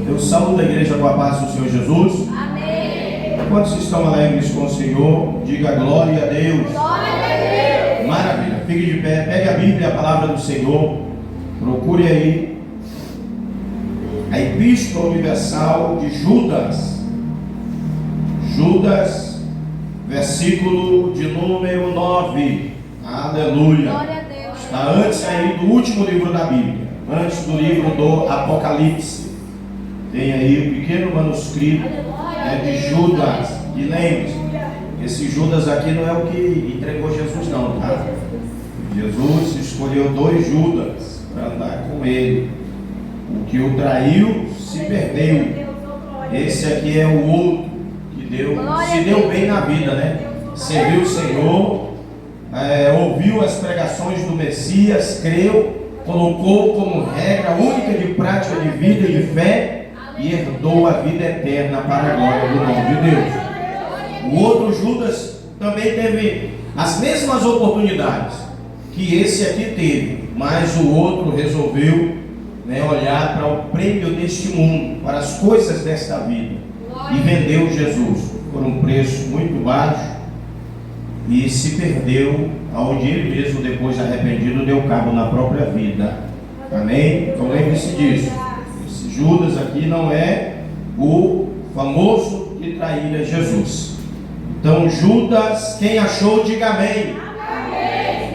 Eu saúdo a igreja com a paz do Senhor Jesus. Amém. Quantos estão alegres com o Senhor? Diga glória a Deus. Glória a Deus. Maravilha. Fique de pé. Pegue a Bíblia, a palavra do Senhor. Procure aí a Epístola Universal de Judas. Judas, versículo de número 9. Aleluia. Glória a Deus. Está antes aí do último livro da Bíblia, antes do livro do Apocalipse. Tem aí o pequeno manuscrito de Judas. E lembre-se, esse Judas aqui não é o que entregou Jesus não, tá? Jesus escolheu 2 Judas para andar com ele. O que o traiu se perdeu. Esse aqui é o outro que se deu bem na vida, né? Serviu o Senhor, ouviu as pregações do Messias, creu, colocou como regra única de prática de vida e de fé e herdou a vida eterna para a glória do nome de Deus. O outro Judas também teve as mesmas oportunidades que esse aqui teve, mas o outro resolveu olhar para o prêmio deste mundo, para as coisas desta vida, e vendeu Jesus por um preço muito baixo e se perdeu, aonde ele mesmo, depois arrependido, deu cabo na própria vida. Amém? Então lembre-se disso. Esse Judas aqui não é o famoso que traíra Jesus. Então Judas, quem achou, diga amém.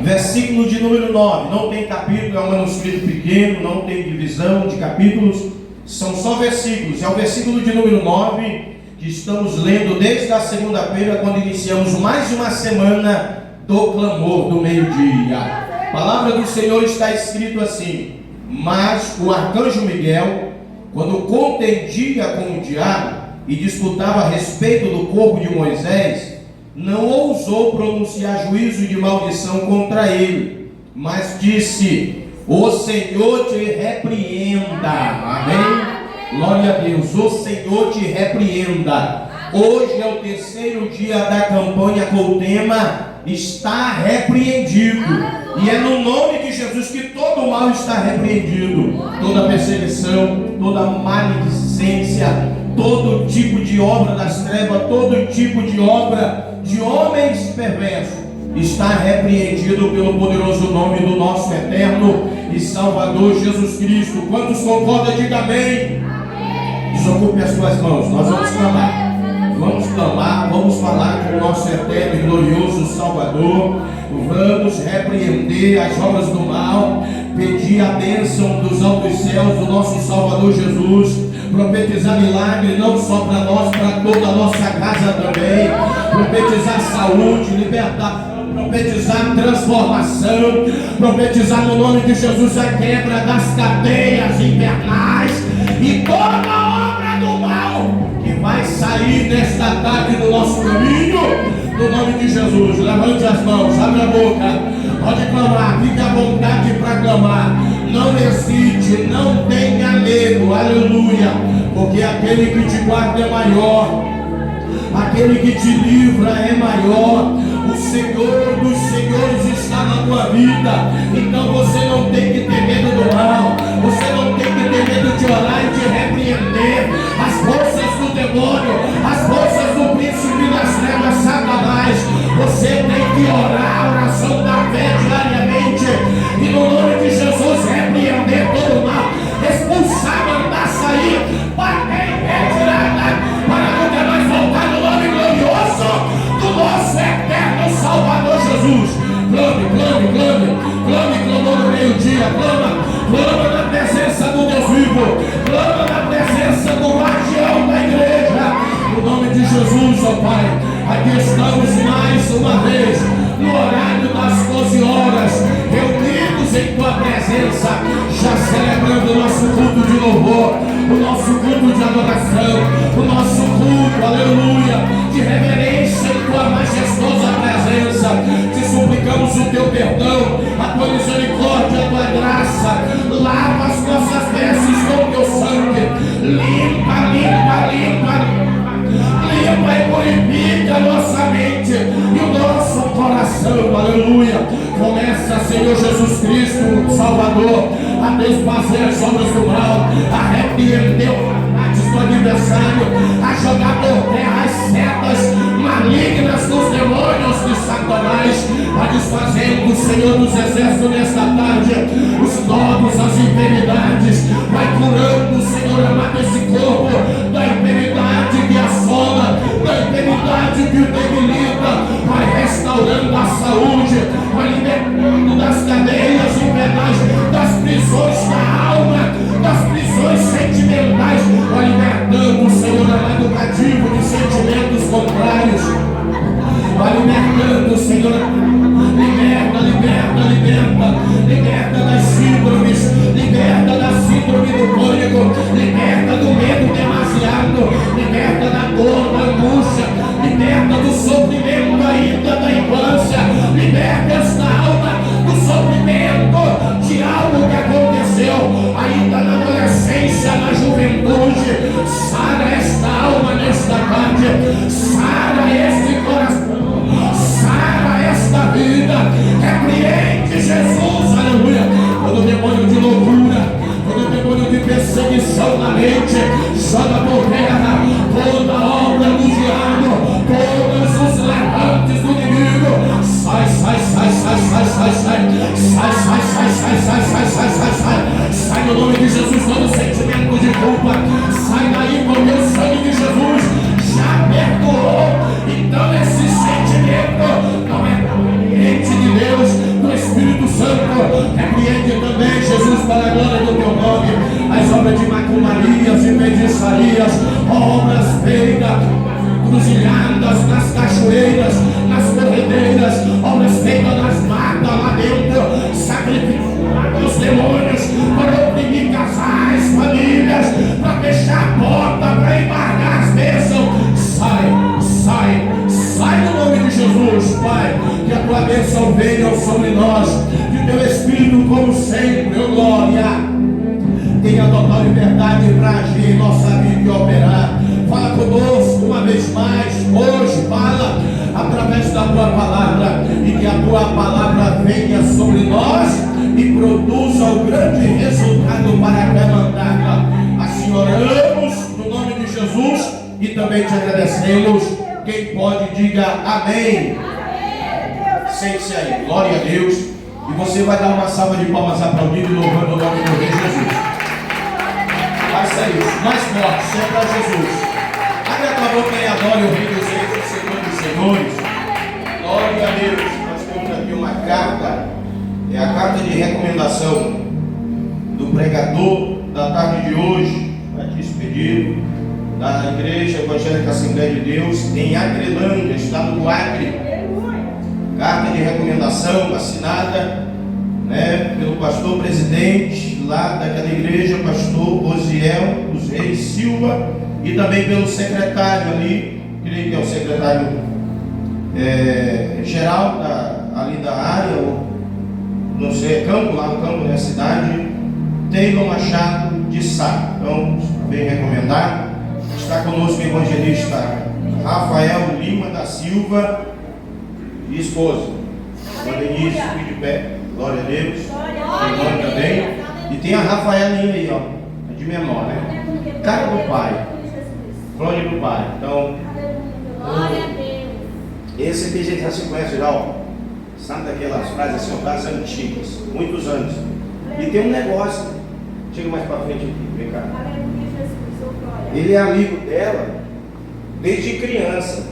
Versículo de número 9, não tem capítulo, é um manuscrito pequeno, não tem divisão de capítulos, são só versículos. É o versículo de número 9 que estamos lendo desde a segunda-feira, quando iniciamos mais uma semana do clamor do meio-dia. A palavra do Senhor está escrito assim: mas o arcanjo Miguel, quando contendia com o diabo e disputava a respeito do corpo de Moisés, não ousou pronunciar juízo de maldição contra ele, mas disse: o Senhor te repreenda. Amém? Glória a Deus. O Senhor te repreenda. Hoje é o terceiro dia da campanha com o tema está repreendido. E é no nome de Jesus que todo mal está repreendido. Toda perseguição, toda maledicência, todo tipo de obra das trevas, todo tipo de obra de homens perversos está repreendido pelo poderoso nome do nosso eterno e Salvador Jesus Cristo. Quantos concordam? Diga amém. Desocupe as suas mãos, nós vamos clamar. Vamos clamar, vamos falar com o nosso eterno e glorioso Salvador. Vamos repreender as obras do mal, pedir a bênção dos altos céus do nosso Salvador Jesus, profetizar milagre não só para nós, para toda a nossa casa também, profetizar saúde, libertação, profetizar transformação, profetizar no nome de Jesus a quebra das cadeias infernais e toda a obra do mal que vai sair nesta tarde do nosso caminho, no nome de Jesus. Levante as mãos, abre a boca, pode clamar, fique à vontade para clamar. Não hesite, não tenha medo, aleluia, porque aquele que te guarda é maior, aquele que te livra é maior. O Senhor dos Senhores está na tua vida, então você não tem que ter medo do mal, você não tem que ter medo de orar e de repreender as forças do demônio, as forças do príncipe das trevas, Satanás. Você tem que orar a oração da fé diariamente e no nome de Jesus repreender todo o mal, expulsar, mandar sair, bater em retirada, para nunca mais voltar no nome glorioso do nosso eterno Salvador Jesus. Clame, clame, clame, clame, clamou no meio-dia, clama na presença do Deus vivo, clama na presença do guardião da igreja, no nome de Jesus, ó Pai. Aqui estamos mais uma vez, no horário das 12 horas, reunidos em tua presença, já celebrando o nosso culto de louvor, o nosso culto de adoração, o nosso culto, aleluia, de reverência em tua majestosa presença. Te suplicamos o teu perdão, a tua misericórdia, a tua graça. Lava as nossas vestes com o teu sangue, limpa, limpa, limpa, limpa e purifica a nossa mente e o nosso coração, aleluia. Começa, Senhor Jesus Cristo, Salvador, a desfazer as obras do mal, a repreender o do adversário, a jogar por terra as setas malignas dos demônios de Satanás, a desfazendo o Senhor dos Exércitos nesta tarde, os novos, as enfermidades, vai curando, Senhor amado, esse corpo da enfermidade que assola, da enfermidade que o debilita, vai restaurando a saúde, vai libertando das cadeias infernais, das prisões da alma, das prisões sentimentais, vai libertando, Senhor amado, cativo de sentimentos contrários, vai libertando, Senhor, liberta, liberta, liberta, liberta das síndromes, liberta da síndrome do pânico, liberta do medo demasiado, liberta da dor, da angústia, liberta do sofrimento ainda da infância, liberta esta alma do sofrimento de algo que aconteceu ainda na adolescência, na juventude. Sara esta alma nesta tarde, sara este coração, sara esta vida, repreende Jesus, aleluia, todo demônio de loucura, todo demônio de perseguição na mente, joga por terra toda obra do diabo, todos os levantes do inimigo, sai, sai, sai, sai, sai, sai, sai, sai, sai, sai, sai, sai, sai, sai, sai, sai, sai no nome de Jesus todo sentimento de culpa, sai daí porque o sangue de Jesus já perdoou. Então esse sentimento não é ambiente de Deus, do Espírito Santo, repreende também, Jesus, para a glória do teu nome, as obras de macumarias e feitiçarias, obras feitas, cruzilhadas nas cachoeiras, nas corredeiras, obras feitas nas matas lá dentro, sacrifício aos demônios, para oprimir casais, famílias, para fechar a porta, para embargar as bênçãos, sai, sai, sai no nome de Jesus, Pai, que a tua bênção venha sobre nós, que o teu Espírito, como sempre, oh glória, tenha total liberdade para agir em nossa vida e operar. Fala conosco uma vez mais, hoje, fala através da tua palavra, e que a tua palavra venha sobre nós e produza o grande resultado para a demandada. Assim oramos no nome de Jesus e também te agradecemos. Quem pode, diga amém. Sente-se aí, glória a Deus. E você vai dar uma salva de palmas aplaudindo e louvando o nome do Rei Jesus. Faça isso, mais forte, sempre a Jesus. Abre a tua boca e adore o Rei dos Reis, o Senhor dos Senhores. Glória a Deus. Nós temos aqui uma carta, é a carta de recomendação do pregador da tarde de hoje, batismo da Igreja Evangélica Assembleia de Deus, em Acrelândia, estado do Acre. Carta de recomendação assinada, né, pelo pastor presidente lá daquela igreja, pastor Osiel dos Reis Silva, e também pelo secretário ali, creio que é o secretário geral ali da área, ou não sei, campo, lá no campo da cidade, Taylor Machado de Sá. Então, bem recomendado. Está conosco o evangelista Rafael Lima da Silva e esposa, Denise, de pé, glória a Deus, irmã também. E tem a Rafaelinha aí, ó, de menor, né? Cara do pai, glória do pai. Então, glória a Deus. Esse aqui a gente já se conhece já, ó. Sabe daquelas frases assim, frases antigas, muitos anos. E tem um negócio, chega mais para frente aqui, vem cá. Ele é amigo dela desde criança.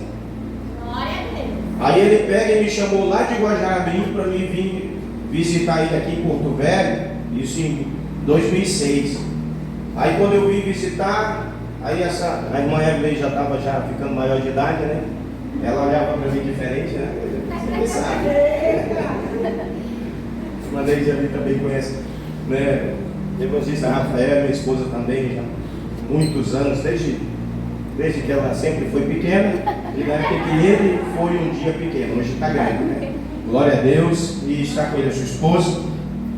Glória a Deus. Aí ele pega e me chamou lá de Guajarabim para mim vir visitar ele aqui em Porto Velho, isso em 2006. Aí quando eu vim visitar, aí a irmã Evelyn já estava ficando maior de idade, né? Ela olhava para mim diferente, né? Você sabe. A irmã Evelyn também conhece, né? Depois a Rafael, minha esposa também, já há muitos anos, desde que ela sempre foi pequena, e na época que ele foi um dia pequeno, hoje está grande, né? Glória a Deus, e está com ele a sua esposa.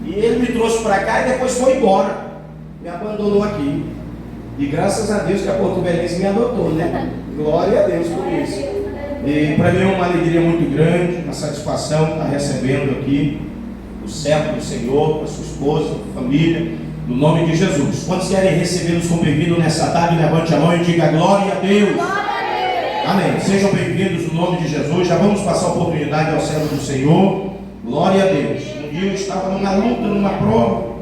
E ele me trouxe para cá e depois foi embora, me abandonou aqui. E graças a Deus que a Porto Velhense me adotou, né? Glória a Deus por isso. E para mim é uma alegria muito grande, uma satisfação estar recebendo aqui o servo do Senhor, a sua esposa, a família. No nome de Jesus. Quantos querem recebê-los como bem-vindos nessa tarde? Levante a mão e diga glória a Deus. Amém. Sejam bem-vindos no nome de Jesus. Já vamos passar a oportunidade ao servo do Senhor. Glória a Deus. Um dia eu estava numa luta, numa prova,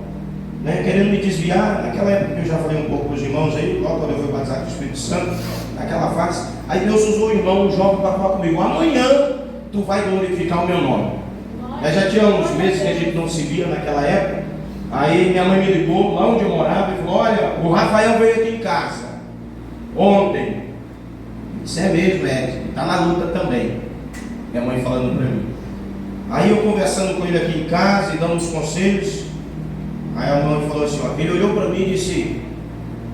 querendo me desviar. Naquela época que eu já falei um pouco com os irmãos aí, logo quando eu fui batizado com o Espírito Santo, naquela fase. Aí Deus usou o irmão, um jovem, para falar comigo: amanhã tu vai glorificar o meu nome. Já tinha uns meses que a gente não se via naquela época. Aí minha mãe me ligou lá onde eu morava e falou: olha, o Rafael veio aqui em casa ontem. Isso é mesmo, está na luta também. Minha mãe falando para mim. Aí eu conversando com ele aqui em casa e dando uns conselhos. Aí a mãe falou assim: ó, ele olhou para mim e disse: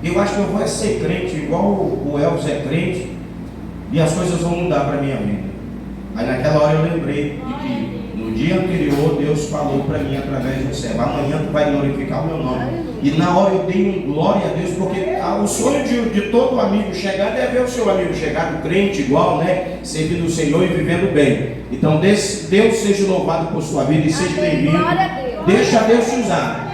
eu acho que eu vou ser crente igual o Elvis é crente, e as coisas vão mudar para a minha vida. Aí naquela hora eu lembrei de que no dia anterior Deus falou para mim através do servo: amanhã tu vai glorificar o meu nome. E na hora eu dei um glória a Deus, porque o sonho de todo amigo chegado é ver o seu amigo chegado crente igual, servindo o Senhor e vivendo bem. Então Deus seja louvado por sua vida e seja bem-vindo. Deixa Deus te usar.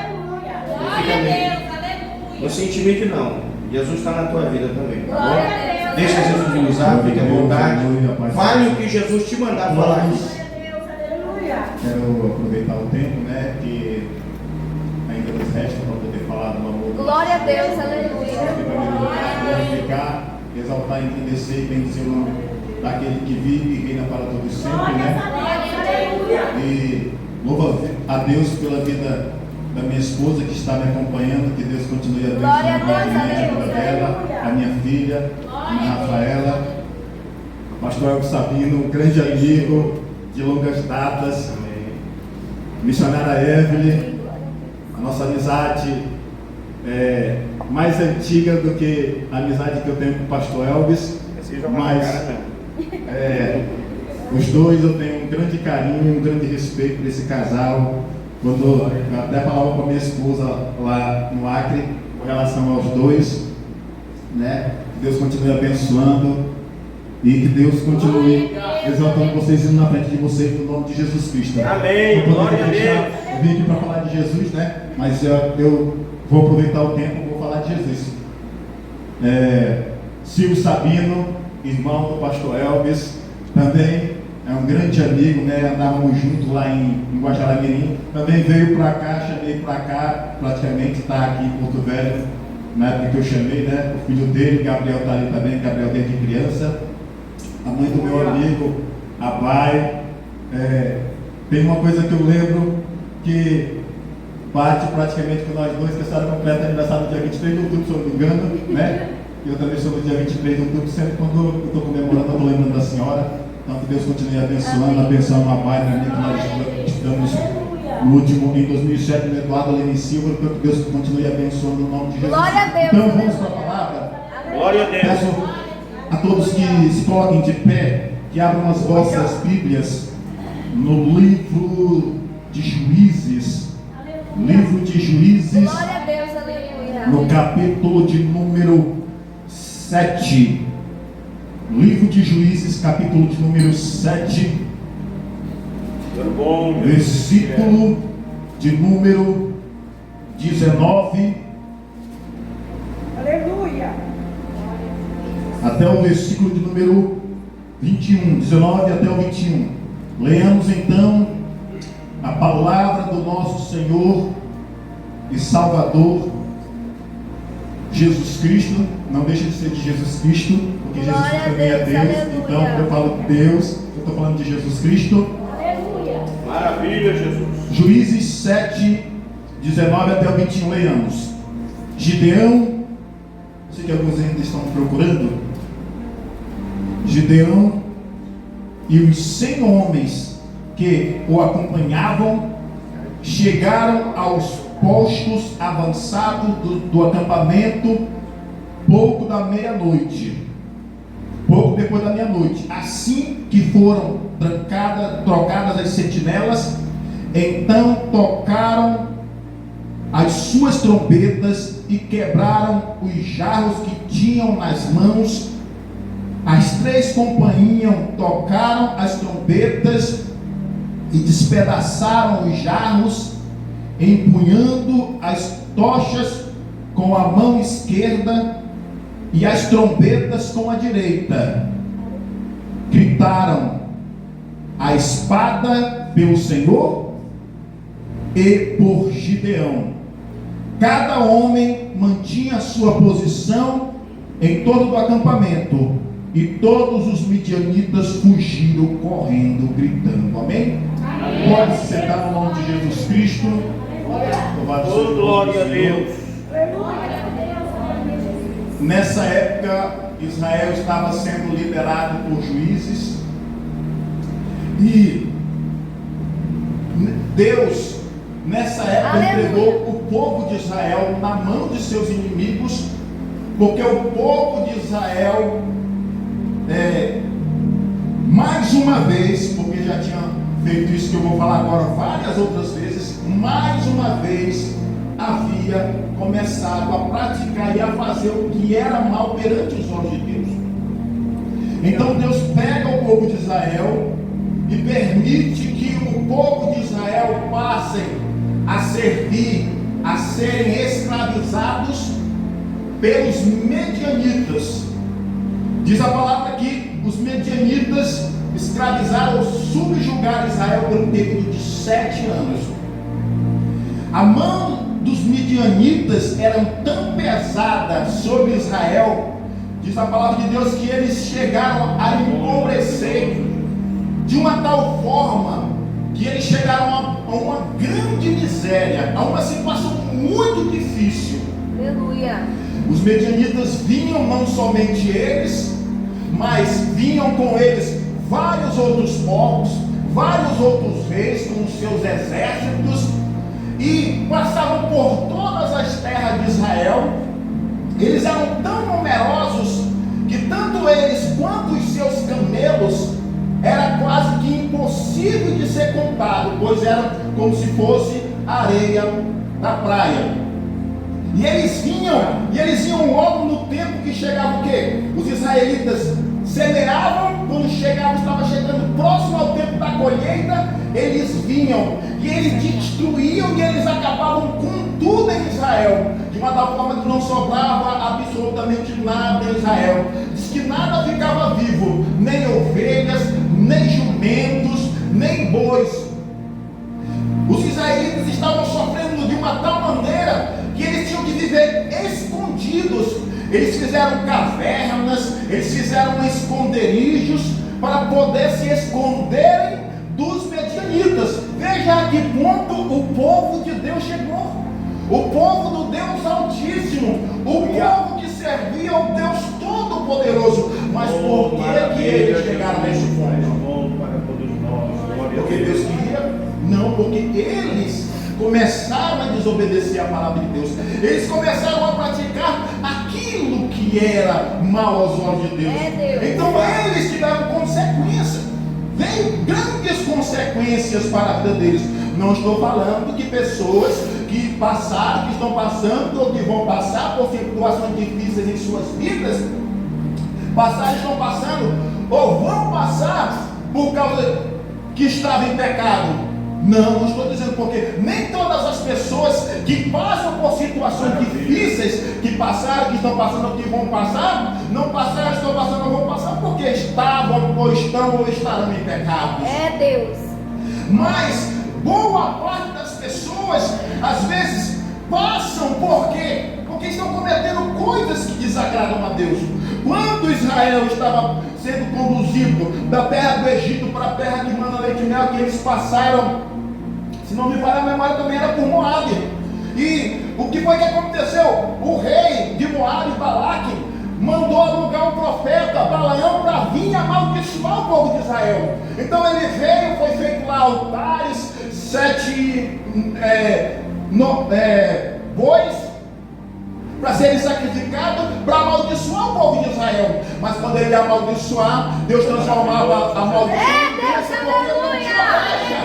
Glória a Deus, aleluia. Não se intimide não. Jesus está na tua vida também, tá bom? Deixa Jesus te usar, fique à vontade. Fale o que Jesus te mandar falar aqui. Quero aproveitar o tempo, que ainda nos resta para poder falar do amor. Glória a Deus, aleluia. Glorificar, exaltar, engrandecer e bendizer o nome daquele que vive e reina para todos sempre, E louvo a Deus pela vida da minha esposa que está me acompanhando, que Deus continue abençoando a vida dela, a minha filha, a minha Rafaela, pastor Elvis Sabino, um grande amigo de longas datas, missionária Evelyn, a nossa amizade é mais antiga do que a amizade que eu tenho com o pastor Elvis, mas os dois eu tenho um grande carinho, um grande respeito por esse casal. Quando eu até falava com a minha esposa lá no Acre com relação aos dois, que Deus continue abençoando e que Deus continue exaltando vocês, indo na frente de vocês, no nome de Jesus Cristo. Amém. Glória a Deus. Eu vim aqui para falar de Jesus, mas eu vou aproveitar o tempo e vou falar de Jesus. Silvio Sabino, irmão do pastor Elvis, também é um grande amigo, andávamos juntos lá em Guajará-Mirim. Também veio para cá, chamei para cá, praticamente está aqui em Porto Velho, na época que eu chamei, o filho dele, Gabriel, está ali também, Gabriel desde criança. A mãe do meu amigo, a Bai. Tem uma coisa que eu lembro que bate praticamente com nós dois, que a senhora completa aniversário no dia 23 de outubro, se eu não me engano, Eu também sou no dia 23 de outubro, sempre quando eu estou comemorando, eu estou lembrando da senhora. Então que Deus continue abençoando, abençoando a Bai, minha amiga, que nós estudamos no último, em 2007, no Eduardo Lenin Silva. Então que Deus continue abençoando no nome de Jesus. Glória a Deus. Então vamos para a palavra. Glória a Deus. Peço a todos que se coloquem de pé, que abram as vossas Bíblias no livro de Juízes. Livro de Juízes, Glória a Deus, aleluia. no capítulo de número 7. Livro de Juízes, capítulo de número 7. Versículo de número 19. Aleluia. Até o versículo de número 21, 19 até o 21. Leamos então a palavra do nosso Senhor e Salvador Jesus Cristo. Não deixa de ser de Jesus Cristo, porque Jesus Glória a também é Deus, Deus. aleluia. Então, quando eu falo de Deus, eu estou falando de Jesus Cristo. Aleluia. Maravilha, Jesus. Juízes 7, 19 até o 21, leamos. Gideão, sei que alguns ainda estão procurando. Gideão e os 100 homens que o acompanhavam chegaram aos postos avançados do acampamento pouco depois da meia-noite. Assim que foram trocadas as sentinelas, então tocaram as suas trombetas e quebraram os jarros que tinham nas mãos. As 3 companhias tocaram as trombetas e despedaçaram os jarros, empunhando as tochas com a mão esquerda e as trombetas com a direita. Gritaram: a espada pelo Senhor e por Gideão. Cada homem mantinha a sua posição em torno do acampamento, e todos os midianitas fugiram correndo, gritando. Amém? Amém. Pode se sentar no nome de Jesus Cristo. Louvado seja o nome Glória a do Senhor. Deus. Nessa época, Israel estava sendo liderado por juízes, e Deus, nessa época, entregou o povo de Israel na mão de seus inimigos, porque o povo de Israel, mais uma vez, porque já tinha feito isso que eu vou falar agora várias outras vezes, mais uma vez havia começado a praticar e a fazer o que era mal perante os olhos de Deus. Então Deus pega o povo de Israel e permite que o povo de Israel passem a servir, a serem escravizados pelos medianitas. Diz a palavra que os medianitas escravizaram ou subjugaram Israel por um período de 7 anos. A mão dos midianitas era tão pesada sobre Israel, diz a palavra de Deus, que eles chegaram a empobrecer de uma tal forma que eles chegaram a uma grande miséria, a uma situação muito difícil. Aleluia. Os medianitas vinham, não somente eles, mas vinham com eles vários outros povos, vários outros reis com os seus exércitos, e passavam por todas as terras de Israel. Eles eram tão numerosos que tanto eles quanto os seus camelos era quase que impossível de ser contado, pois era como se fosse areia da praia. E eles iam logo no tempo que chegava o quê? Os israelitas semeavam, quando estava chegando próximo ao tempo da colheita, eles vinham e eles destruíam e eles acabavam com tudo em Israel, de uma tal forma que não sobrava absolutamente nada em Israel. Diz que nada ficava vivo, nem ovelhas, nem jumentos, nem bois. Os israelitas estavam sofrendo de uma tal maneira que eles tinham que viver escondidos. Eles fizeram cavernas, eles fizeram esconderijos para poder se esconderem dos medianitas. Veja a que ponto o povo de Deus chegou. O povo do Deus Altíssimo, o povo que servia ao Deus Todo-Poderoso. Mas por que eles chegaram a esse ponto? Porque Deus queria? Não, porque eles começaram a desobedecer a palavra de Deus. Eles começaram a praticar aquilo que era mal aos olhos de Deus. Então eles tiveram consequências. Veio grandes consequências para a vida deles. Não estou falando que pessoas que passaram, que estão passando ou que vão passar por situações difíceis em suas vidas, estão passando ou vão passar por causa que estavam em pecado. Não estou dizendo, porque nem todas as pessoas que passam por situações difíceis, que passaram, que estão passando ou que vão passar, não passaram, estão passando ou vão passar porque estavam ou estão ou estarão em pecados. É Deus. Mas boa parte das pessoas às vezes passam porque estão cometendo coisas que desagradam a Deus. Quando Israel estava sendo conduzido da terra do Egito para a terra que manda leite e mel, que eles passaram, se não me falha a memória, também era por Moabe. E o que foi que aconteceu? O rei de Moabe, Balaque, mandou alugar um profeta, Balaão, para vir amaldiçoar o povo de Israel. Então ele veio, foi feito lá altares, 7 bois para serem sacrificados, para amaldiçoar o povo de Israel. Mas quando ele ia amaldiçoar, Deus transformava a maldição em bênção, porque não tinha brecha.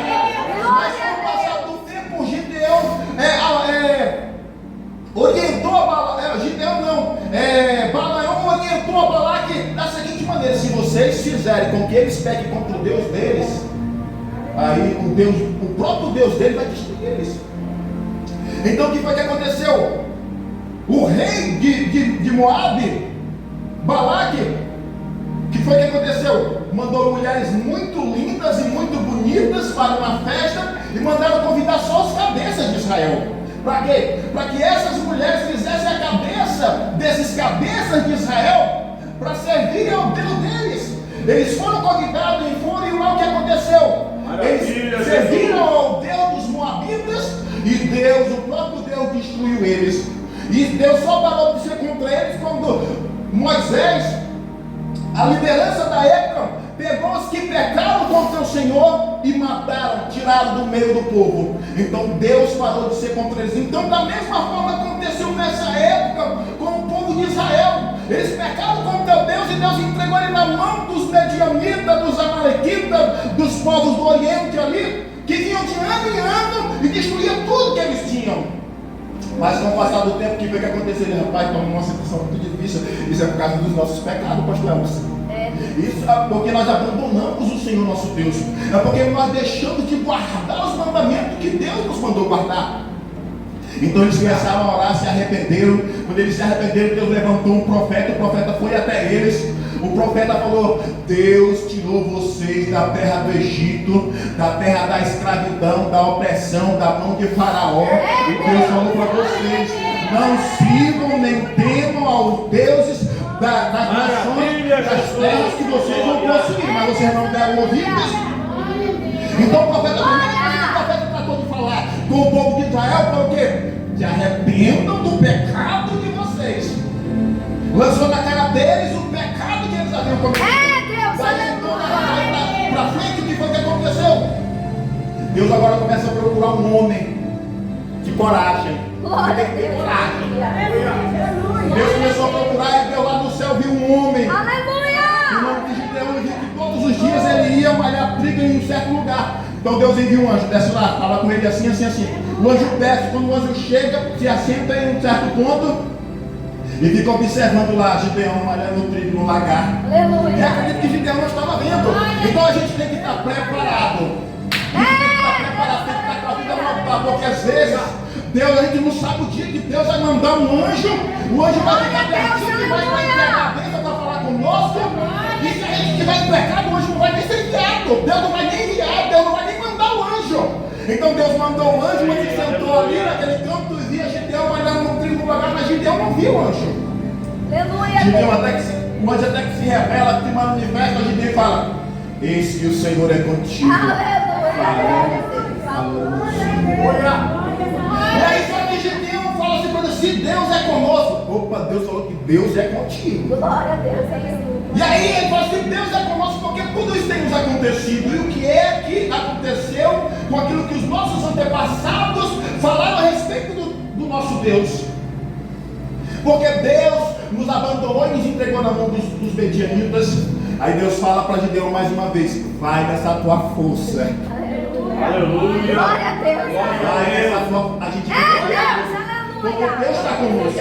Mas com o passar do tempo, Gideão orientou Balaão orientou a Balaque da seguinte maneira: se vocês fizerem com que eles pequem contra o Deus deles, aí o próprio Deus deles vai destruir eles. Então o que foi que aconteceu? O rei de Moabe, Balaque, o que foi que aconteceu? Mandou mulheres muito lindas e muito bonitas para uma festa e mandaram convidar só os cabeças de Israel. Para quê? Para que essas mulheres fizessem a cabeça desses cabeças de Israel para servirem ao Deus deles. Eles foram convidados e foram, e lá o que aconteceu? Eles serviram ao Deus dos Moabitas e Deus, o próprio Deus, destruiu eles. E Deus só parou de ser contra eles quando Moisés, a liderança da época, pegou os que pecaram contra o Senhor e mataram, tiraram do meio do povo. Então Deus parou de ser contra eles. Então da mesma forma aconteceu nessa época com o povo de Israel. Eles pecaram contra Deus e Deus entregou ele na mão dos medianitas, dos amalequitas, dos povos do Oriente ali, que vinham de ano em ano e destruíam tudo que eles tinham. Mas com o passar do tempo, o que foi que aconteceu? Rapaz, estamos numa situação muito difícil. Isso é por causa dos nossos pecados, pastor Elvis. Isso é porque nós abandonamos o Senhor nosso Deus. É porque nós deixamos de guardar os mandamentos que Deus nos mandou guardar. Então eles começaram a orar, se arrependeram. Quando eles se arrependeram, Deus levantou um profeta. O profeta foi até eles. O profeta falou: Deus tirou vocês da terra do Egito, da terra da escravidão, da opressão, da mão de Faraó. E Deus falou para vocês: não sirvam nem temam aos deuses das nações, das terras que vocês vão possuir, mas vocês não deram ouvidos. Então o profeta, a primeira coisa que o profeta tratou de falar com o povo de Israel foi o quê? Se arrependam do pecado de vocês. Lançou na cara deles o pecado que eles haviam cometido. Daí então para frente, o que foi que aconteceu? Deus agora começa a procurar um homem de coragem. Tem que ter coragem. Deus começou a procurar e Deus lá no céu viu um homem. O nome de Gideão, viu que todos os dias ele ia malhar trigo em um certo lugar. Então Deus envia um anjo, desce lá, fala com ele assim, assim, assim. O anjo desce, quando o anjo chega, se assenta em um certo ponto e fica observando lá Gideão malhando o trigo no lagar. E acredito que Gideão não estava vendo. Então a gente tem que estar preparado. A gente tem que estar preparado, tem que estar com a vida montada, porque às vezes Deus, a gente não sabe o dia que Deus vai mandar um anjo. O anjo vai ficar pertinho e vai entregar a bênção para falar conosco. E se a gente estiver em pecado, o anjo não vai nem ser enviado. Deus não vai nem enviar, Deus não vai nem mandar o anjo. Então Deus mandou o anjo, mas ele sentou ali naquele canto e via Gideão malhando no trigo no lagar, mas Gideão não viu o anjo. Gideão o anjo até que se revela, se manifesta, Gideão fala: eis que o Senhor é contigo. E aí só que Gideão fala assim para Deus: se Deus é conosco. Opa, Deus falou que Deus é contigo. Glória a Deus. E aí ele fala: se Deus é conosco, porque tudo isso tem nos acontecido. E o que é que aconteceu com aquilo que os nossos antepassados falaram a respeito do nosso Deus? Porque Deus nos abandonou e nos entregou na mão dos medianitas. Aí Deus fala para Gideão mais uma vez: vai nessa tua força. Aleluia. Glória a Deus. Vai nessa tua. A gente porque Deus está conosco.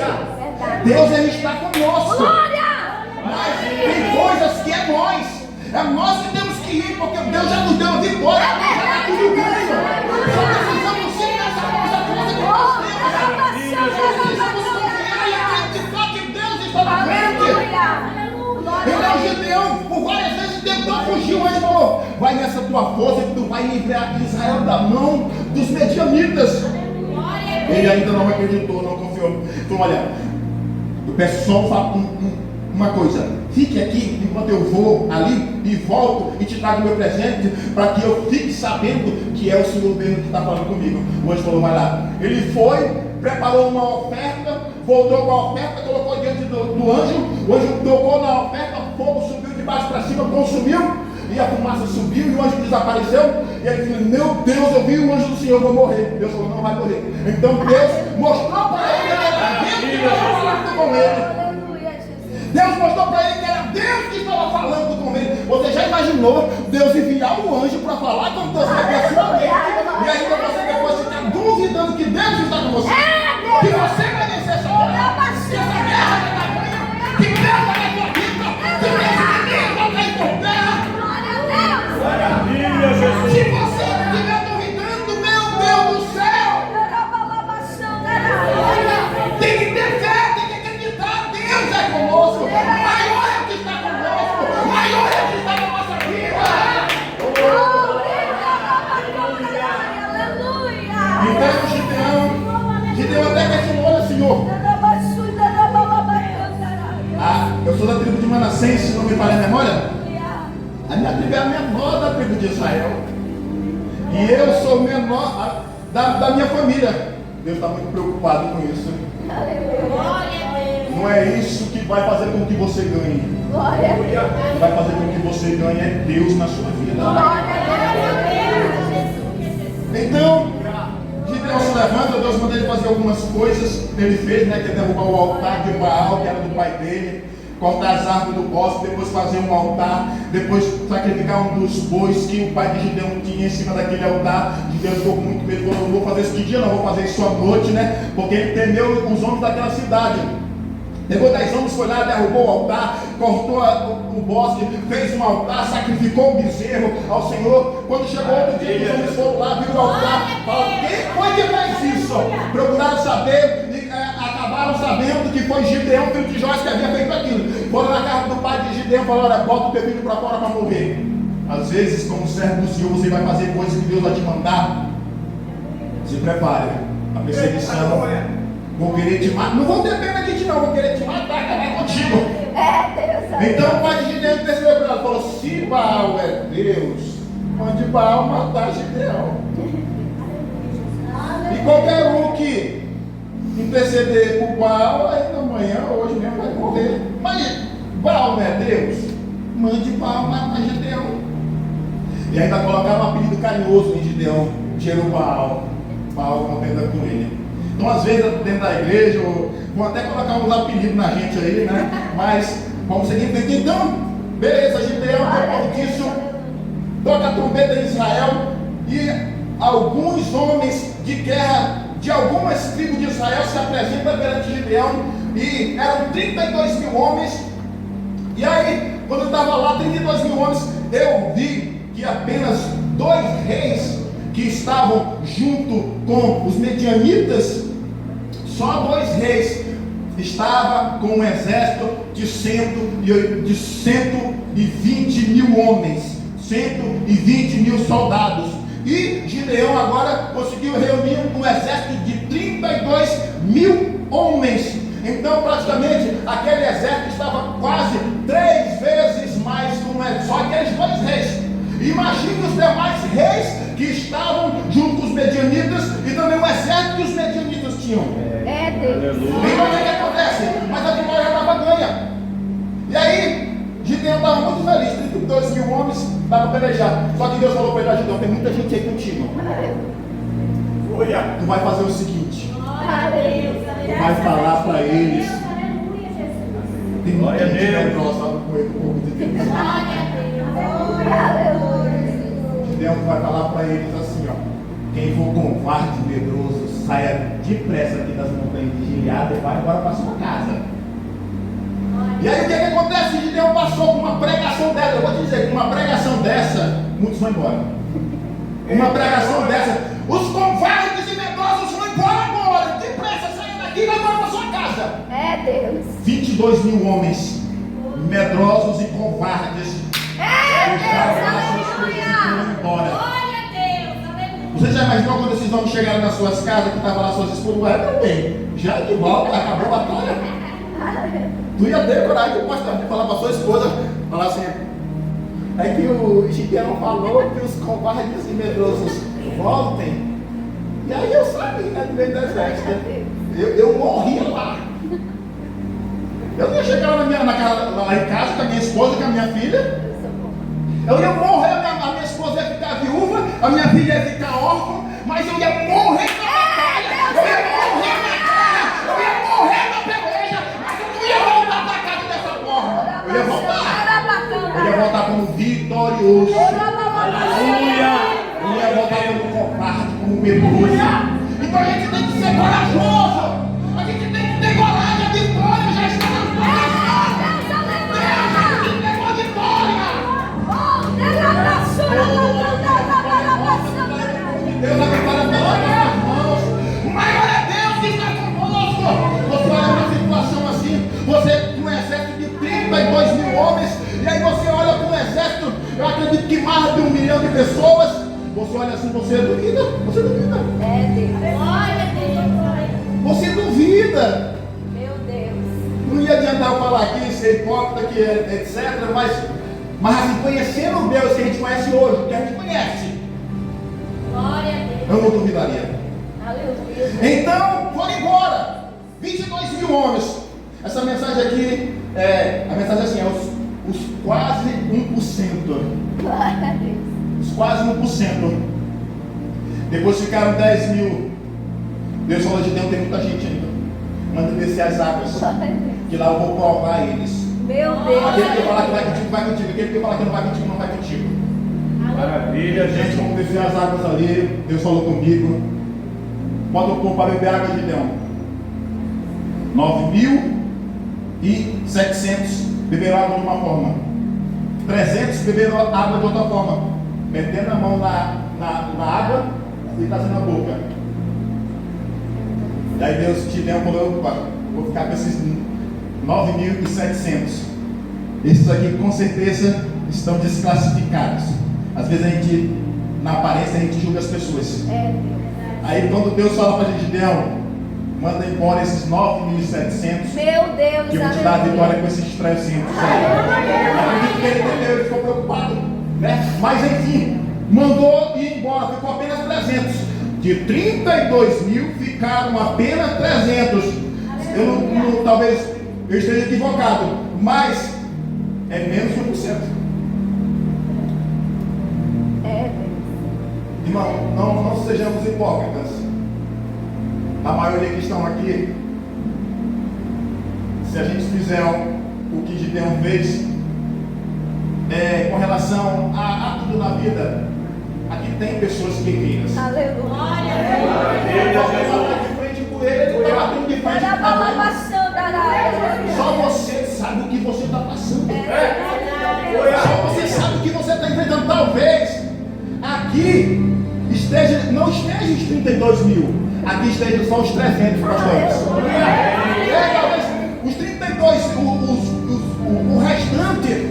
Deus ele está conosco. Glória. Mas tem coisas que é nós que temos que ir, porque Deus já nos deu a vitória. Já está tudo ganho. Só precisamos sim dessa coisa que nós temos. Precisamos confiar e acreditar que Deus está na frente. Então Gideão, por várias vezes, tentou fugir, mas falou: vai nessa tua força que tu vai livrar Israel da mão dos medianitas. Ele ainda não acreditou, não confiou. Então olha, eu peço só uma coisa: fique aqui enquanto eu vou ali e volto e te trago meu presente, para que eu fique sabendo que é o Senhor mesmo que está falando comigo. O anjo falou: vai lá. Ele foi, preparou uma oferta, voltou com a oferta, colocou diante do anjo. O anjo tocou na oferta, o fogo subiu de baixo para cima, consumiu, e a fumaça subiu e o anjo desapareceu. E ele falou: meu Deus, eu vi o anjo do Senhor, vou morrer. Deus falou: não vai morrer. Então Deus mostrou para ele que era Deus que estava falando com ele. Deus mostrou para ele que era Deus que estava falando com ele. Você já imaginou Deus enviar um anjo para falar com você pessoalmente, e ainda você depois ficar duvidando que Deus está com você? Que você vai vencer essa guerra, que essa guerra vai dar ganho, que Deus vai na tua vida, que Deus vai cair por terra. Se você estiver duvidando, meu Deus do céu, sou da tribo de Manassés, se não me falha a memória. A minha tribo é a menor da tribo de Israel. E eu sou o menor da minha família. Deus está muito preocupado com isso. Não é isso que vai fazer com que você ganhe. O que vai fazer com que você ganhe é Deus na sua vida. Então, Gideão se levanta, Deus manda ele fazer algumas coisas. Ele fez, né? Que é derrubar o altar de Baal, que era do pai dele. Cortar as árvores do bosque, depois fazer um altar, depois sacrificar um dos bois que o pai de Gideão tinha em cima daquele altar. Gideão ficou com muito medo, falou: não vou fazer isso de dia, não, vou fazer isso à noite, né? Porque ele temeu os homens daquela cidade. Depois 10 homens foi lá, derrubou o altar, cortou o bosque, fez um altar, sacrificou um bezerro ao Senhor. Quando chegou outro dia, os homens foram lá, viram o altar, falaram: quem foi que fez isso? Procuraram saber, acabaram sabendo que foi Gideão, filho de Joás, que havia feito aquilo. Foram na casa do pai de Gideão e falaram: olha, bota o teu filho para fora para morrer. Às vezes, como servo do Senhor, você vai fazer coisas que Deus vai te mandar. Se prepare, a perseguição. Vou querer te matar. Não vou ter pena de ti, não. Vou querer te matar, acabar contigo. Então o pai de Gideão percebeu para ela, falou: se Baal é Deus, mande Baal matar Gideão. E qualquer um que interceder por Baal, aí amanhã, hoje mesmo, vai morrer. Mas Baal não é Deus? Mande Baal matar Gideão. E ainda colocaram um apelido carinhoso em Gideão: Jerubaal. Baal contenda com ele. Então, às vezes, dentro da igreja, vão até colocar uns apelidos na gente aí, né? Mas vamos seguir em frente. Então, beleza, Gideão, depois disso, toca a trombeta em Israel, e alguns homens de guerra de algumas tribos de Israel se apresentam perante Gideão, e eram 32 mil homens. E aí, quando eu estava lá, 32 mil homens, eu vi que apenas 2 reis que estavam junto com os medianitas, só 2 reis estavam com um exército de 120 mil homens, 120 mil soldados. E Gideão agora conseguiu reunir um exército de 32 mil homens. Então, praticamente, aquele exército estava quase 3 vezes mais do que só aqueles 2 reis. Imagine os demais reis que estavam junto com os medianitas e também o exército que os medianitas tinham. Deus. Então o que acontece? Mas a vitória já estava ganha. E aí, Gideão estava muito feliz, 32 mil homens para pelejar. Só que Deus falou para ele: Gideão, tem muita gente aí contigo. Tu vai fazer o seguinte: tu vai falar para eles. Tem muita gente medrosa no povo de Deus. Gideão vai falar para eles assim: ó, quem for covarde e medroso, saia depressa aqui das montanhas de Gileade e vai embora para sua casa. E aí o que acontece? Gideão passou com uma pregação dessa. Eu vou te dizer, com uma pregação dessa, muitos vão embora. Uma pregação dessa, os covardes e medrosos vão embora agora. Depressa, saia daqui e vai embora para sua casa. Deus. 22 mil homens medrosos e covardes deixaram as suas coisas e foram embora. Você já imaginou quando esses homens chegaram nas suas casas, que estavam lá suas esposas? Ué, também, já de volta, acabou a batalha. Tu ia ter coragem de falar para sua esposa, falar assim: é que o Gideão falou que os covardes e medrosos voltem. E aí eu sabia, né, do meio do exército. Eu morria lá. Eu não ia chegar lá em casa com a minha esposa, com a minha filha. Eu ia morrer, a minha esposa ia ficar viúva, a minha filha ia ficar órfã, mas eu ia morrer na batalha, eu ia morrer na guerra, eu ia morrer na peleja, mas eu não ia voltar para casa dessa forma. Eu ia voltar como vitorioso. Aleluia! Eu ia voltar como covarde, como medroso. Então a gente tem que ser corajoso, a gente tem que ter coragem, a vitória já está nas nossas mãos. Deus a vitória pelas nossas mãos. O maior é Deus que está conosco. Você olha uma situação assim, você com um exército de 32 mil homens, e aí você olha com um exército, eu acredito que mais de 1 milhão de pessoas. Você olha assim, você duvida. Você duvida. Deus. Você duvida. Meu Deus. Não ia adiantar eu falar aqui, ser hipócrita, que é, etc. Mas assim, conhecendo o Deus que a gente conhece hoje, que a gente conhece, Glória a Deus. eu não duvidaria. Aleluia. Então, foram embora. 22 mil homens. Essa mensagem aqui, a mensagem assim, os quase 1%. Glória a Deus. Os quase 1%. Depois ficaram 10 mil. Deus falou: de Deus tem muita gente ainda. Manda descer as águas, Glória a Deus. que lá eu vou provar eles. Meu Deus. Aquele que falar que vai contigo, vai contigo. Aquele que falar que não vai contigo, não vai contigo. Maravilha, Gente, vamos descer as águas ali. Deus falou comigo. Bota o povo para beber água de Gideão. 9.700 beberam água de uma forma. 300 beberam água de outra forma. Metendo a mão na água e trazendo a boca. E aí Deus Gideão falou: opa, vou ficar com esses 9.700. Esses aqui com certeza estão desclassificados. Às vezes a gente, na aparência, a gente julga as pessoas. É Deus. Aí quando Deus fala para Gideão: manda embora esses 9.700, Meu Deus. que eu vou te dar a vitória com esses 300 aí. Acredito que ele entendeu, ele ficou preocupado, né? Mas enfim, mandou ir embora, ficou apenas 300. De 32 mil ficaram apenas 300. Talvez eu esteja equivocado, mas é menos de 1%. É Deus. Irmão, não sejamos hipócritas. A maioria que estão aqui, se a gente fizer o que Gideão fez, com relação a tudo na vida, aqui tem pessoas guerreiras. Aleluia. Você está de frente com ele, ele está batendo de frente com você. Só você sabe o que você está passando. Só você sabe o que você está enfrentando. Talvez aqui não esteja os 32 mil, aqui estejam só os 300 pastores. Talvez os 32, o restante,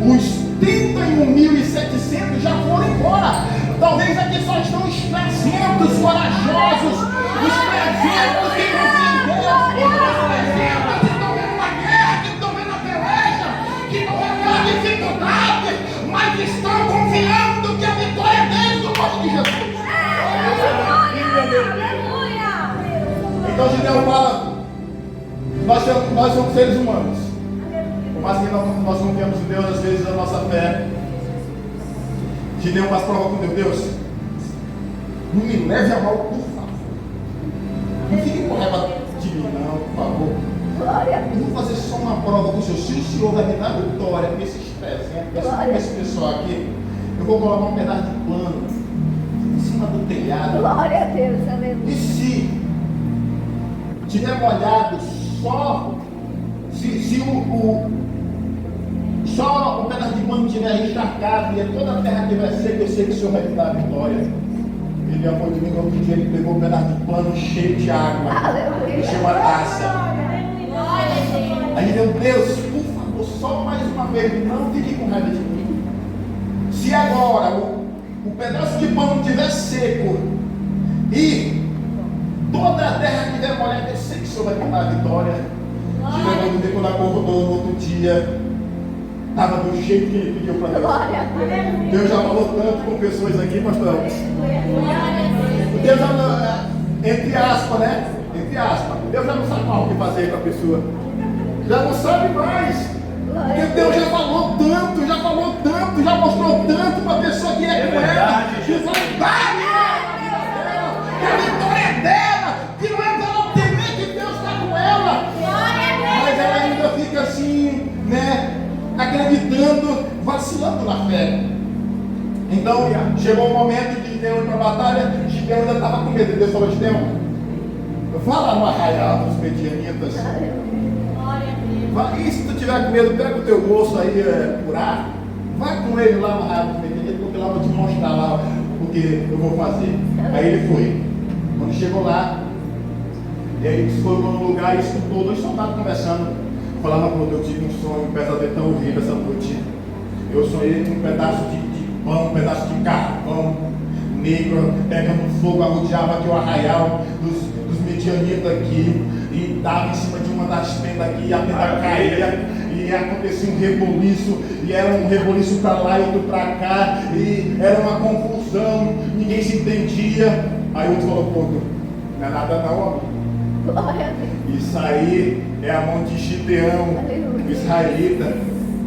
os 31.700 já foram embora. Talvez aqui só estão os 300 corajosos, os 300 que confiam em Deus, os 300 que estão vendo uma guerra, que estão vendo a peleja, que estão vendo a dificuldade, mas estão confiando que a vitória é deles no nome de Jesus. Então Gideão fala: nós somos seres humanos, mas que nós confiamos em Deus, às vezes a nossa fé. Gideão faz prova com Deus: não me leve a mal, por favor. Não fique com raiva de mim, não, por favor. Eu vou fazer só uma prova com o Senhor. Se o Senhor vai me dar vitória com esses 300, esse pessoal aqui, eu vou colocar um pedaço de pano em cima do telhado. Glória a Deus, aleluia. E se tiver molhado, só o pedaço de pano estiver encharcado e toda a terra estiver seca, eu sei que o Senhor vai me dar a vitória. Ele já foi de mim, outro dia ele pegou um pedaço de pano cheio de água, encheu uma taça. Aí Deus, por favor, só mais uma vez, não fique com raiva de mim. Se agora o pedaço de pano estiver seco e toda a terra estiver molhada, eu sei que o Senhor vai me dar a vitória. Quando acordou no outro dia, estava do jeito que ele pediu para Deus. Deus já falou tanto com pessoas aqui, pastor. Deus já, entre aspas, né? Entre aspas. Deus já não sabe mais o que fazer com a pessoa. Já não sabe mais. Porque Deus já falou tanto, já mostrou tanto para a pessoa que é com ela. Que vai que a vitória é dela, que não é para ela temer que Deus está com ela. Mas ela ainda fica assim, né? Acreditando, vacilando na fé. Então chegou o momento de Gideão ir para a batalha. Gideão ainda estava com medo. Deus falou: Gideão, vá lá no arraial dos medianitas. E se tu tiver com medo, pega o teu moço aí, curar. Vai com ele lá no arraial dos medianitas, porque lá eu vou te mostrar lá o que eu vou fazer. Aí ele foi. Quando chegou lá, ele se colocou no lugar e escutou 2 soldados conversando. Falaram: quando eu tive um sonho, um pesadelo tão horrível essa noite. Eu sonhei com um pedaço de pão, um pedaço de carvão negro, pegando fogo, arrodeava aqui o arraial dos medianitas aqui, e estava em cima de uma das tendas aqui, a tenda caía, e acontecia um reboliço, e era um reboliço para lá e outro para cá, e era uma confusão, ninguém se entendia. Aí outro falou, pô, não é nada não, amigo. Glória a Deus. Isso aí é a Monte Gideão, Aleluia. israelita.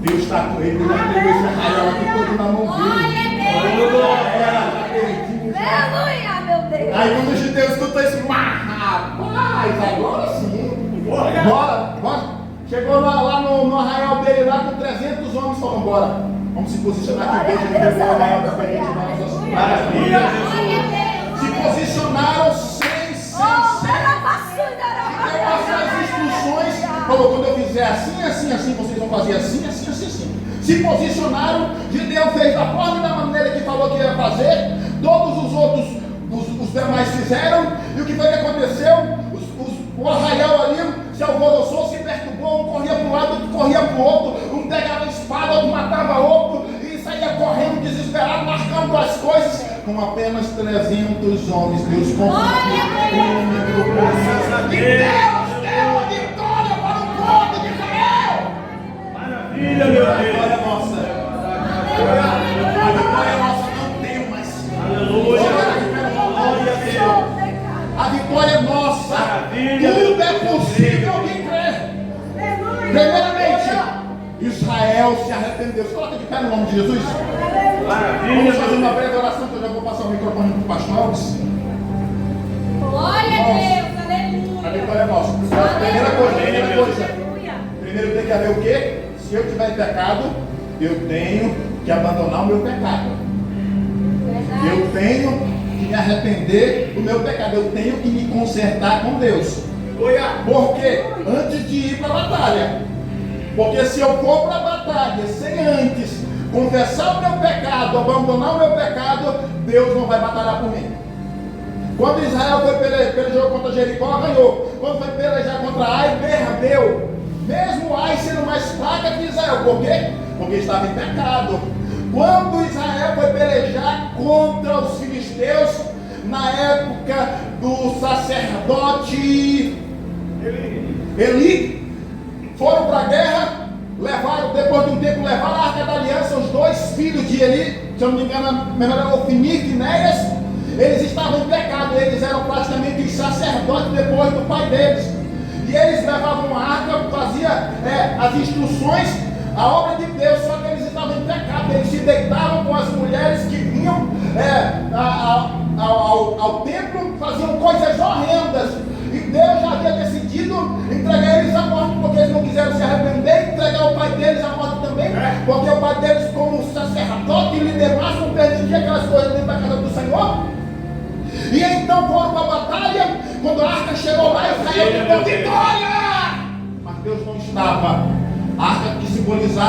Deus está com ele, ele já entregou Israel aqui todo na mão dele. Aleluia, meu Deus. Aí quando os judeus escutam isso, rapaz, agora sim. Bora. Chegou lá no arraial dele, lá com 300 homens, falou, bora. Vamos se posicionar aqui dentro do arraial da frente de nossas Maravilha, Se posicionaram sem as instruções. Falou, quando eu fizer assim, vocês vão fazer assim. Se posicionaram, Gideão fez da forma e da maneira que falou que ia fazer. Todos os outros, os demais fizeram. E o que foi que aconteceu? O arraial ali se alvoroçou, se perturbou, um corria para um lado, outro corria para o outro, um pegava a espada, outro matava outro, e saía correndo desesperado, marcando as coisas, com apenas 300 homens. Deus conseguiu. graças a E Deus. Deus deu a vitória para o povo de Israel. Maravilha, meu A Deus. vitória é nossa. A vitória é nossa, não tem mais. Aleluia. Glória a Deus. A vitória é nossa. Maravilha, Tudo meu é Deus. possível de crer. Primeiramente, Israel se arrependeu. Se coloca de pé no nome de Jesus. Maravilha, Vamos fazer meu uma Deus. breve oração que eu já vou passar o microfone para o pastor Alves. Glória a Deus, A aleluia. vitória é nossa. Primeira coisa. Primeiro tem que haver o quê? Se eu estiver em pecado, eu tenho que abandonar o meu pecado. Eu tenho que me arrepender do meu pecado. Eu tenho que me consertar com Deus. Por quê? Antes de ir para a batalha. Porque se eu for para a batalha sem antes confessar o meu pecado, abandonar o meu pecado, Deus não vai batalhar por mim. Quando Israel foi pelejou contra Jericó, ganhou. Quando foi pelejar contra Ai, perdeu. Mesmo Ai sendo mais fraca que Israel. Por quê? Porque estava em pecado. Quando Israel foi pelejar contra os filisteus, na época do sacerdote Eli, foram para a guerra, levaram, depois de um tempo, levaram a Arca da Aliança, os dois filhos de Eli, se eu não me engano, era Ofni e Finéias. Eles estavam em pecado, eles eram praticamente os sacerdotes depois do pai deles. E eles levavam a arca, faziam as instruções, a obra de Deus, só que eles estavam em pecado, eles se deitavam com as mulheres que vinham ao templo, faziam coisas horrendas. E Deus já havia decidido entregar eles à morte, porque eles não quiseram se arrepender, entregar o pai deles à morte também, porque o pai deles, como sacerdote e líder máximo, permitia aquelas coisas dentro da casa do Senhor. E então foram para a batalha. Quando a arca chegou lá, Israel ficou vitória. Mas Deus não estava. A arca que simboliza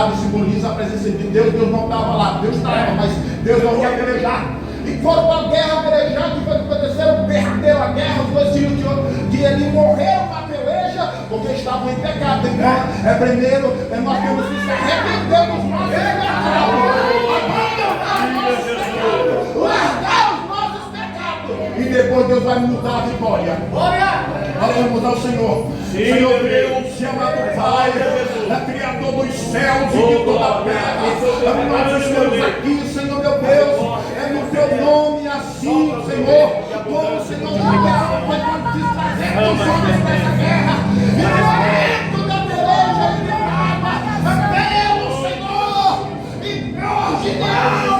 a presença de Deus, Deus não estava lá. Deus estava, mas Deus não ia pelejar. E foram para a guerra pelejar. O que foi que aconteceu? Perdeu a guerra. Os dois filhos de Eli morreram na peleja, porque estavam em pecado. Então, primeiro nós temos que se arrepender dos nossos pecados. Largar os nossos pecados. E depois Deus vai nos dar a vitória. Falamos ao Senhor. Senhor Deus, amado Pai, Criador dos céus e de toda a terra. Nós estamos aqui, Senhor meu Deus. É no teu nome assim, Senhor. Como o Senhor foi para distrazer os homens dessa guerra. E no momento da peleja eliminada, pelo Senhor. E hoje,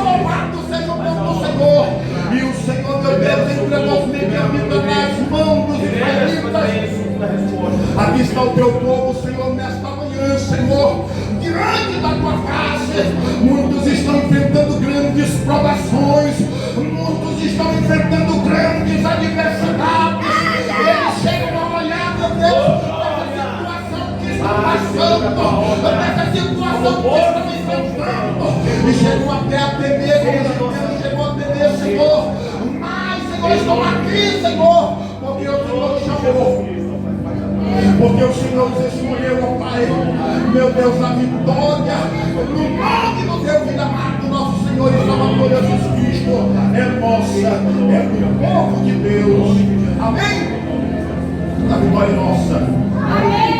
louvado seja o nome do Senhor. E o Senhor, meu Deus, entregou os medianitas nas mãos dos israelitas. Aqui está o teu povo, Senhor, nesta manhã, Senhor, diante da tua face. Muitos estão enfrentando grandes provações, muitos estão enfrentando grandes adversidades. Eles chegam a olhar, meu Deus, nessa situação que estão passando, nessa situação que estão enfrentando, e chegam até a temer, como Deus chegou a temer, Senhor. Mas, Senhor, estou aqui, Senhor, porque o Senhor te chamou. Porque o Senhor nos escolheu, ó Pai, meu Deus, a vitória, no nome do teu filho amado, nosso Senhor e Salvador Jesus Cristo, é nossa, é do povo de Deus. Amém? A vitória é nossa. Amém.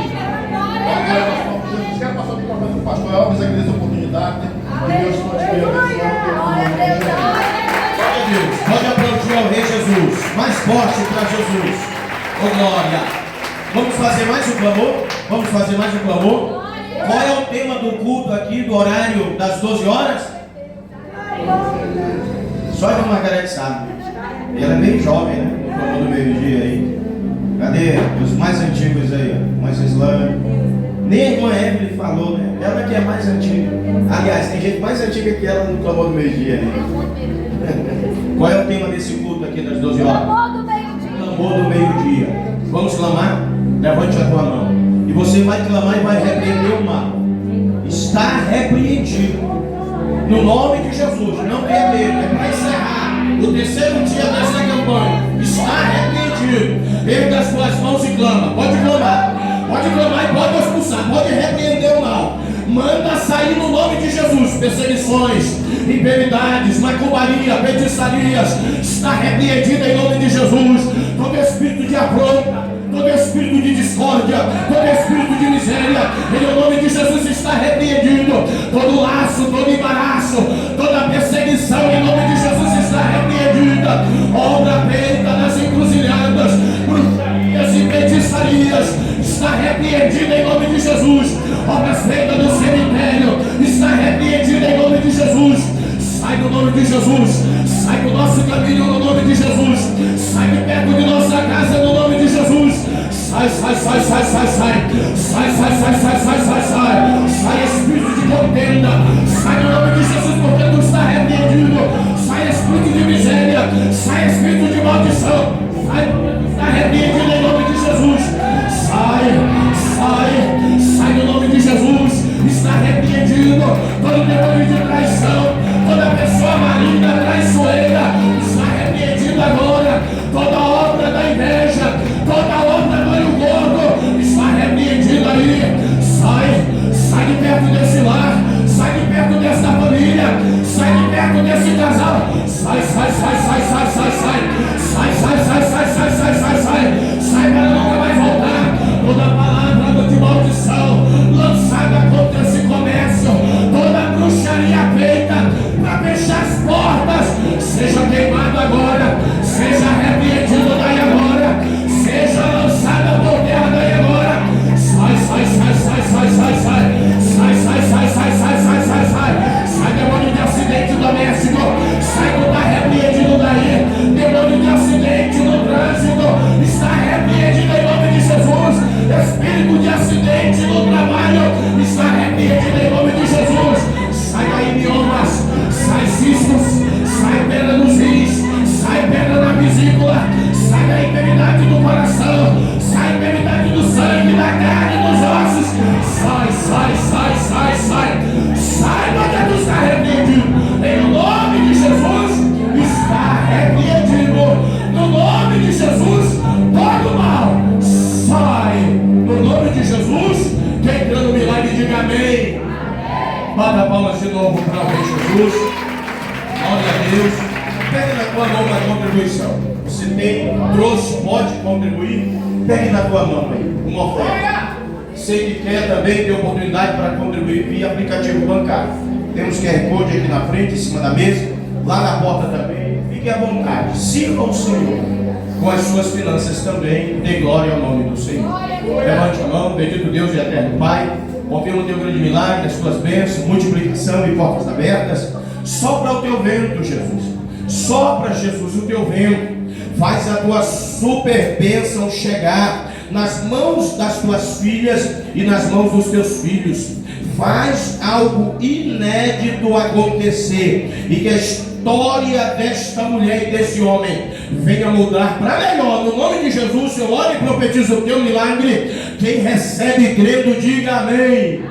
Pastor Elvis, agradeço a oportunidade. Que Deus continue abençoando. Glória a Deus. Glória a Deus. Pode aplaudir ao Rei Jesus. Mais forte para Jesus. Oh, glória. Vamos fazer mais um clamor? Vamos fazer mais um clamor? Qual é o tema do culto aqui, do horário das 12 horas? Só a irmã Margarete sabe. Ela é bem jovem, né? No clamor do meio-dia aí. Cadê os mais antigos aí? Mais Islã. Nem a irmã Evelyn falou, né? Ela que é mais antiga. Aliás, tem gente mais antiga que ela no clamor do meio-dia aí. Qual é o tema desse culto aqui das 12 horas? Clamor do meio-dia. Vamos clamar? Levante a tua mão. E você vai clamar e vai repreender o mal. Está repreendido. No nome de Jesus. Não tenha medo. É para encerrar o terceiro dia dessa campanha. Está repreendido. Erga as suas mãos e clama. Pode clamar. Pode clamar e pode expulsar. Pode repreender o mal. Manda sair no nome de Jesus. Perseguições, enfermidades, macumbaria, feitiçarias. Está repreendida em nome de Jesus. Todo espírito de afronta, todo espírito de discórdia, todo espírito de miséria, em nome de Jesus está repreendido. Todo laço, todo embaraço, toda perseguição, em nome de Jesus está repreendida. Obra feita nas encruzilhadas, bruxarias e feitiçarias, está repreendida em nome de Jesus. Obras feitas no cemitério, está repreendida em nome de Jesus. Sai do nome de Jesus. Sai do nosso caminho no nome de Jesus. Sai de perto de nossa casa no nome de Jesus. Sai, sai, sai, sai, sai, sai. Sai, sai, sai, sai, sai, sai, sai. Sai espírito de contenda. Sai no nome de Jesus, porque tu está repreendido. Sai espírito de miséria. Sai espírito de maldição. Sai, está repreendido em nome de Jesus. Sai, sai, sai no nome de Jesus. Está repreendido todo demônio de traição, toda pessoa maligna, traiçoeira, está repreendida agora. Toda obra da inveja, toda obra do olho gordo, está repreendida aí. Sai, sai de perto desse lar, sai de perto dessa família, sai de perto desse casal. Sai, sai, sai, sai, sai, sai, sai, sai, sai, sai, sai, sai, sai, sai, sai, sai para nunca mais voltar. Toda palavra de maldição lançada contra esse comércio, toda bruxaria feita para fechar as portas, seja queimado agora, seja repreendido daí agora, seja lançada por terra daí agora. Sai, sai, sai, sai, sai, sai, sai, sai, sai, sai, sai, sai, sai, sai, sai, sai, demônio de acidente doméstico, sai, tu está repreendido daí. Demônio de acidente no trânsito, está repreendido em nome de Jesus. Espírito de acidente no trabalho, está repreendido em nome de Jesus. Sai daí miomas, sai cistos, sai pedra nos rins, sai pedra na vesícula, sai da enfermidade do coração, sai enfermidade do sangue, da carne, dos ossos. Sai, sai, sai, sai, sai, sai, porque tu está repreendido em nome de Jesus. Está repreendido no nome de Jesus. Todo mal sai no nome de Jesus. Quem crê no milagre, diga amém. Bata a palma de novo para o Rei Jesus. Glória a Deus. Pegue na tua mão uma contribuição. Você trouxe, pode contribuir. Pegue na tua mão aí uma oferta. Sei que quer também ter oportunidade para contribuir via aplicativo bancário. Temos QR Code aqui na frente, em cima da mesa, lá na porta também. Fique à vontade. Sirva o Senhor com as suas finanças também. Dê glória ao nome do Senhor. Levante a mão. Bendito Deus e eterno Pai. Confirma o teu grande milagre, as tuas bênçãos, multiplicação e portas abertas. Sopra o teu vento, Jesus. Sopra, Jesus, o teu vento. Faz a tua super bênção chegar nas mãos das tuas filhas e nas mãos dos teus filhos. Faz algo inédito acontecer e que a história desta mulher e desse homem venha mudar para melhor. No nome de Jesus, eu oro e profetizo o teu milagre. Quem recebe crendo, diga amém.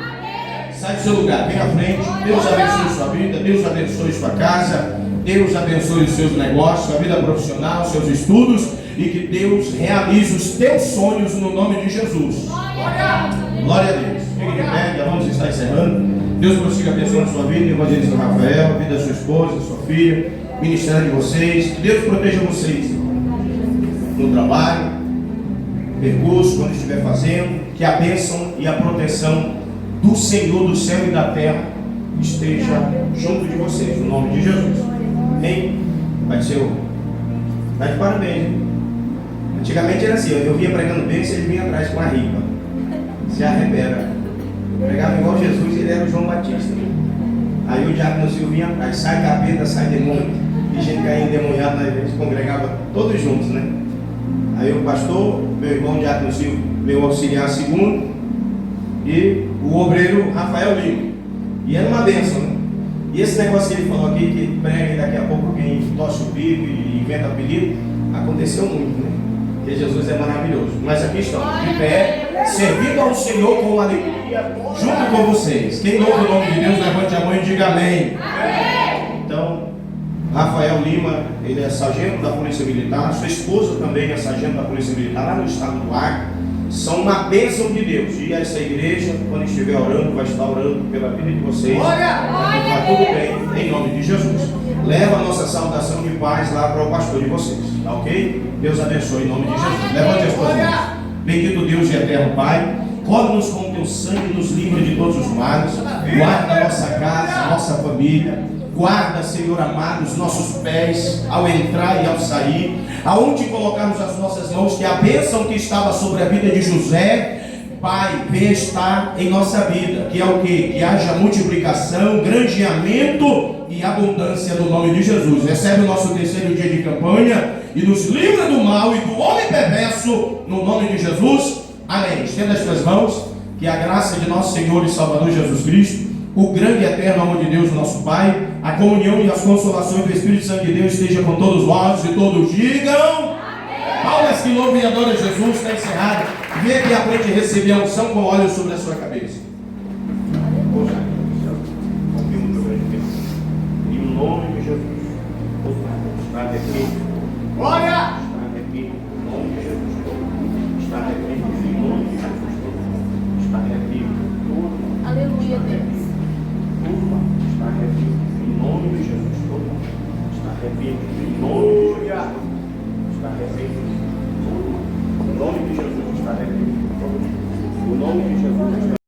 Sai do seu lugar, vem à frente. Deus abençoe sua vida, Deus abençoe sua casa, Deus abençoe os seus negócios, sua vida profissional, seus estudos, e que Deus realize os teus sonhos no nome de Jesus. Glória a Deus. Fique de pé, já vamos estar encerrando. Deus prossiga abençoando a sua vida, evangelista Rafael, a vida da sua esposa, sua filha, ministério de vocês. Que Deus proteja vocês no trabalho, no percurso, quando estiver fazendo. Que a bênção e a proteção do Senhor do céu e da terra esteja junto de vocês, no nome de Jesus. Amém? Vai ser o. Tá de parabéns, hein? Antigamente era assim, eu vinha pregando bem, vocês vinham atrás com a ripa. Se arrebera. Pregava igual Jesus, ele era o João Batista. Aí o diácono Silvio vinha atrás, sai capeta, sai demônio. E gente caía endemoniado na igreja, congregava todos juntos, né? Aí o pastor, meu irmão diácono Silvio, meu auxiliar segundo, e o obreiro Rafael Lima. E era uma bênção, né? E esse negócio que ele falou aqui, que prega e daqui a pouco alguém tosse o bico e inventa apelido, aconteceu muito, né? Porque Jesus é maravilhoso. Mas aqui estamos, de pé, servindo ao Senhor com alegria, junto com vocês. Quem louva o nome de Deus, levante a mão e diga amém. Então, Rafael Lima, ele é sargento da Polícia Militar, sua esposa também é sargento da Polícia Militar, lá no estado do Acre. São uma bênção de Deus. E essa igreja, quando estiver orando, vai estar orando pela vida de vocês. Vai tudo bem, em nome de Jesus. Leva a nossa saudação de paz lá para o pastor de vocês, tá ok? Deus abençoe em nome de Jesus. Levante as suas mãos. Bendito Deus e eterno Pai, cobre-nos com o teu sangue e nos livra de todos os males. Guarda a nossa casa, a nossa família. Guarda, Senhor amado, os nossos pés ao entrar e ao sair. Aonde colocarmos as nossas mãos, que a bênção que estava sobre a vida de José, Pai, venha estar em nossa vida. Que é o quê? Que haja multiplicação, grandeamento e abundância no nome de Jesus. Recebe o nosso terceiro dia de campanha e nos livra do mal e do homem perverso, no nome de Jesus. Amém. Estenda as tuas mãos, que a graça de nosso Senhor e Salvador Jesus Cristo, o grande e eterno amor de Deus, nosso Pai, a comunhão e as consolações do Espírito Santo de Deus esteja com todos vós, e todos digam amém. Palmas que louvam e adoram Jesus. Está encerrado. Vem aqui à frente e receber a unção com óleo sobre a sua cabeça. Em nome de Jesus. Está aqui. Glória! Está aqui. Em nome de Jesus. Está aqui. Em nome de Jesus. Está aqui. Aleluia, Deus. Está aqui. Em nome de Jesus. Está aqui. Em nome